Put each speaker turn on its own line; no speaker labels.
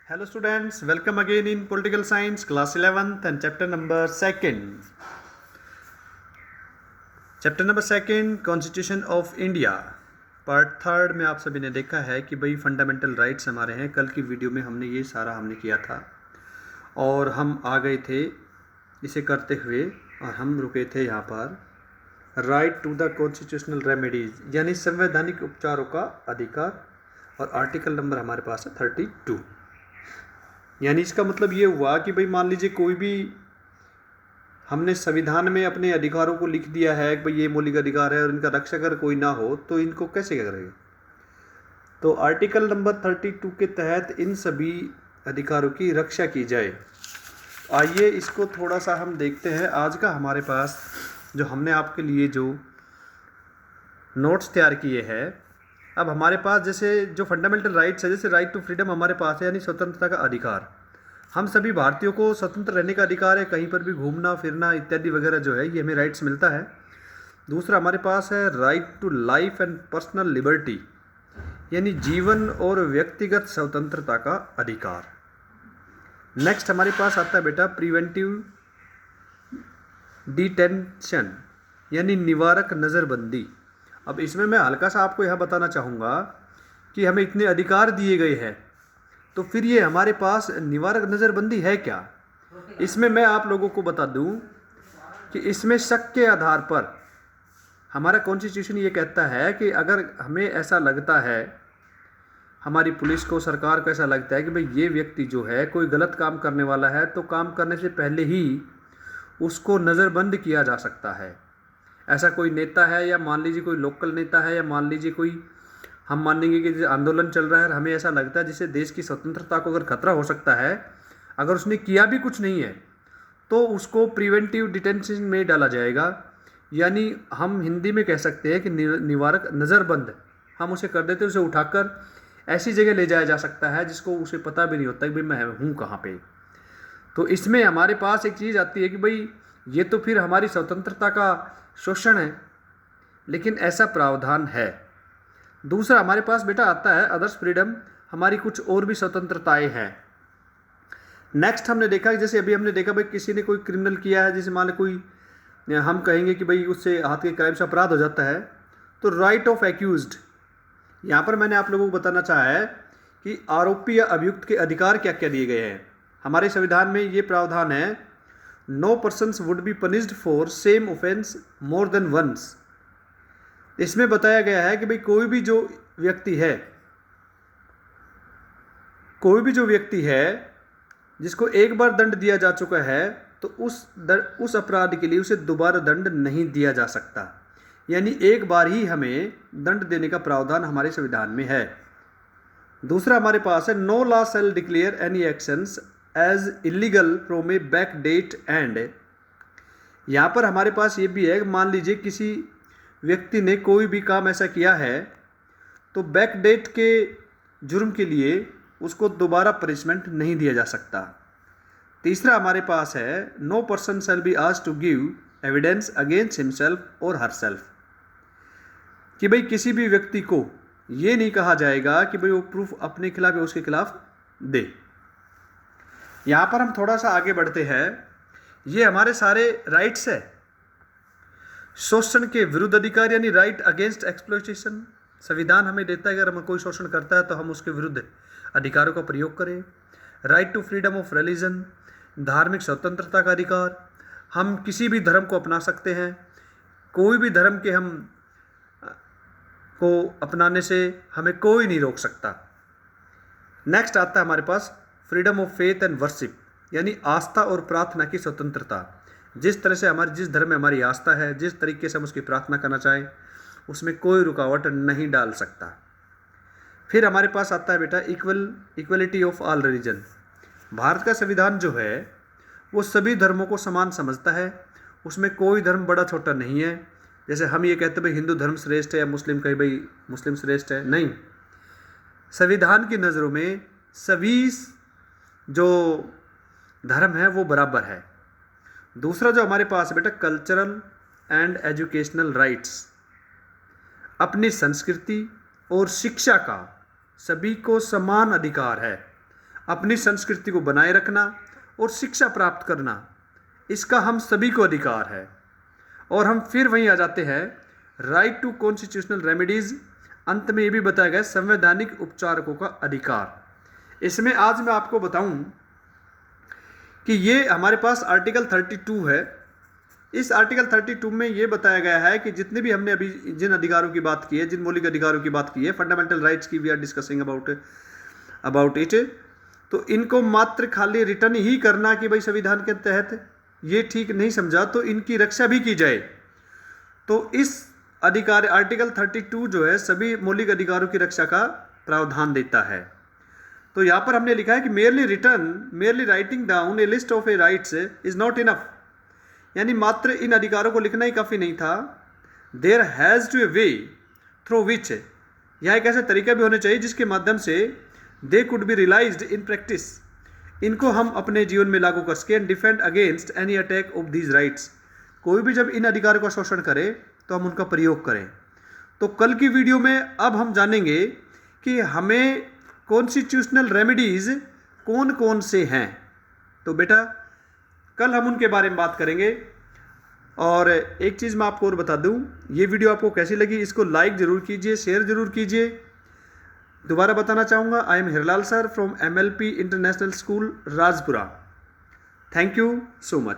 Hello students, welcome again in Political Science class 11th and chapter number 2nd. Chapter number 2nd Constitution of India. Part third में आप सभी ने देखा है कि भाई फंडामेंटल राइट्स हमारे हैं। कल की वीडियो में हमने ये सारा किया था और हम आ गए थे इसे करते हुए और हम रुके थे यहाँ पर right to the constitutional remedies यानी संवैधानिक उपचारों का अधिकार, और आर्टिकल नंबर हमारे पास है 32। यानी इसका मतलब ये हुआ कि भाई मान लीजिए कोई भी हमने संविधान में अपने अधिकारों को लिख दिया है कि भाई ये मौलिक अधिकार है और इनका रक्षक अगर कोई ना हो तो इनको कैसे करेंगे। तो आर्टिकल नंबर 32 के तहत इन सभी अधिकारों की रक्षा की जाए। आइए इसको थोड़ा सा हम देखते हैं। आज का हमारे पास जो हमने आपके लिए जो नोट्स तैयार किए हैं, अब हमारे पास जैसे जो फंडामेंटल राइट्स है, जैसे राइट टू फ्रीडम हमारे पास है यानी स्वतंत्रता का अधिकार। हम सभी भारतीयों को स्वतंत्र रहने का अधिकार है, कहीं पर भी घूमना फिरना इत्यादि वगैरह जो है ये हमें राइट्स मिलता है। दूसरा हमारे पास है right to life and personal liberty यानी जीवन और व्यक्तिगत स्वतंत्रता का अधिकार। नेक्स्ट हमारे पास आता है बेटा प्रिवेंटिव डिटेंशन यानी निवारक नज़रबंदी। अब इसमें मैं हल्का सा आपको यह बताना चाहूँगा कि हमें इतने अधिकार दिए गए हैं, तो फिर ये हमारे पास निवारक नज़रबंदी है क्या। इसमें मैं आप लोगों को बता दूं कि इसमें शक के आधार पर हमारा कॉन्स्टिट्यूशन ये कहता है कि अगर हमें ऐसा लगता है, हमारी पुलिस को सरकार को ऐसा लगता है कि भाई ये व्यक्ति जो है कोई गलत काम करने वाला है, तो काम करने से पहले ही उसको नज़रबंद किया जा सकता है। ऐसा कोई नेता है या मान लीजिए कोई लोकल नेता है या मान लीजिए कोई, हम मानेंगे कि आंदोलन चल रहा है और हमें ऐसा लगता है जिससे देश की स्वतंत्रता को अगर खतरा हो सकता है, अगर उसने किया भी कुछ नहीं है तो उसको प्रिवेंटिव डिटेंशन में डाला जाएगा। यानी हम हिंदी में कह सकते हैं कि निवारक नज़रबंद हम उसे कर देते हैं, उसे उठाकर ऐसी जगह ले जाया जा सकता है जिसको उसे पता भी नहीं होता कि भाई मैं हूँ कहाँ पे। तो इसमें हमारे पास एक चीज़ आती है कि भाई ये तो फिर हमारी स्वतंत्रता का शोषण है, लेकिन ऐसा प्रावधान है। दूसरा हमारे पास बेटा आता है अदर्स फ्रीडम, हमारी कुछ और भी स्वतंत्रताएं हैं। नेक्स्ट हमने देखा, जैसे अभी हमने देखा भाई किसी ने कोई क्रिमिनल किया है, जैसे मान लो कोई, हम कहेंगे कि भाई उससे हाथ के क्राइम से अपराध हो जाता है, तो राइट ऑफ एक्यूज्ड, यहाँ पर मैंने आप लोगों को बताना चाहा है कि आरोपी या अभियुक्त के अधिकार क्या क्या दिए गए हैं। हमारे संविधान में ये प्रावधान है, no persons would be punished for same offence more than once. इसमें बताया गया है कि भाई कोई भी जो व्यक्ति है जिसको एक बार दंड दिया जा चुका है, तो उस अपराध के लिए उसे दोबारा दंड नहीं दिया जा सकता। यानी एक बार ही हमें दंड देने का प्रावधान हमारे संविधान में है। दूसरा हमारे पास है no law shall declare any actions as illegal from a back date and. यहाँ पर हमारे पास ये भी है कि मान लीजिए किसी व्यक्ति ने कोई भी काम ऐसा किया है तो बैक डेट के जुर्म के लिए उसको दोबारा पनिशमेंट नहीं दिया जा सकता। तीसरा हमारे पास है no person shall be asked to give evidence against himself और हरसेल्फ, कि भाई किसी भी व्यक्ति को ये नहीं कहा जाएगा कि भाई वो प्रूफ अपने खिलाफ या उसके खिलाफ दे। यहाँ पर हम थोड़ा सा आगे बढ़ते हैं। ये हमारे सारे राइट्स है। शोषण के विरुद्ध अधिकार यानी राइट अगेंस्ट एक्सप्लॉयटेशन, संविधान हमें देता है अगर हम कोई शोषण करता है तो हम उसके विरुद्ध अधिकारों का प्रयोग करें। Right to freedom of religion, धार्मिक स्वतंत्रता का अधिकार, हम किसी भी धर्म को अपना सकते हैं, कोई भी धर्म के हम को अपनाने से हमें कोई नहीं रोक सकता। नेक्स्ट आता है हमारे पास freedom of faith and worship यानी आस्था और प्रार्थना की स्वतंत्रता। जिस तरह से जिस धर्म में हमारी आस्था है, जिस तरीके से हम उसकी प्रार्थना करना चाहें, उसमें कोई रुकावट नहीं डाल सकता। फिर हमारे पास आता है बेटा equality of all religion. Bharat का संविधान जो है वो सभी धर्मों को समान समझता है, उसमें कोई धर्म बड़ा छोटा नहीं है। जैसे हम ये कहते हैं भाई हिंदू धर्म श्रेष्ठ है या मुस्लिम कहीं भाई मुस्लिम श्रेष्ठ है, नहीं। संविधान की नज़रों में सभी जो धर्म है वो बराबर है। दूसरा जो हमारे पास है बेटा कल्चरल एंड एजुकेशनल राइट्स, अपनी संस्कृति और शिक्षा का सभी को समान अधिकार है। अपनी संस्कृति को बनाए रखना और शिक्षा प्राप्त करना, इसका हम सभी को अधिकार है। और हम फिर वहीं आ जाते हैं, राइट टू कॉन्स्टिट्यूशनल रेमेडीज। अंत में ये भी बताया गया संवैधानिक उपचारकों का अधिकार। इसमें आज मैं आपको बताऊं कि ये हमारे पास आर्टिकल 32 है। इस आर्टिकल 32 में ये बताया गया है कि जितने भी हमने अभी जिन अधिकारों की बात की है, जिन मौलिक अधिकारों की बात की है, फंडामेंटल राइट्स की we are discussing about it, तो इनको मात्र खाली रिटर्न ही करना कि भाई संविधान के तहत ये ठीक नहीं समझा तो इनकी रक्षा भी की जाए। तो इस अधिकार आर्टिकल 32 जो है सभी मौलिक अधिकारों की रक्षा का प्रावधान देता है। तो यहाँ पर हमने लिखा है कि merely writing down A list of A rights is not enough, यानी मात्र इन अधिकारों को लिखना ही काफ़ी नहीं था। There has to a way through which, यह एक ऐसा तरीका भी होना चाहिए जिसके माध्यम से they could be realised in practice, इनको हम अपने जीवन में लागू कर सकें। And defend against any attack of these rights, कोई भी जब इन अधिकारों का शोषण करे तो हम उनका प्रयोग करें। तो कल की वीडियो में अब हम जानेंगे कि हमें कॉन्स्टिट्यूशनल रेमेडीज कौन कौन से हैं। तो बेटा कल हम उनके बारे में बात करेंगे। और एक चीज़ मैं आपको और बता दूं, ये वीडियो आपको कैसी लगी इसको लाइक ज़रूर कीजिए, शेयर ज़रूर कीजिए। दोबारा बताना चाहूँगा, I am Hiralal sir from MLP international school Rajpura. Thank you so much.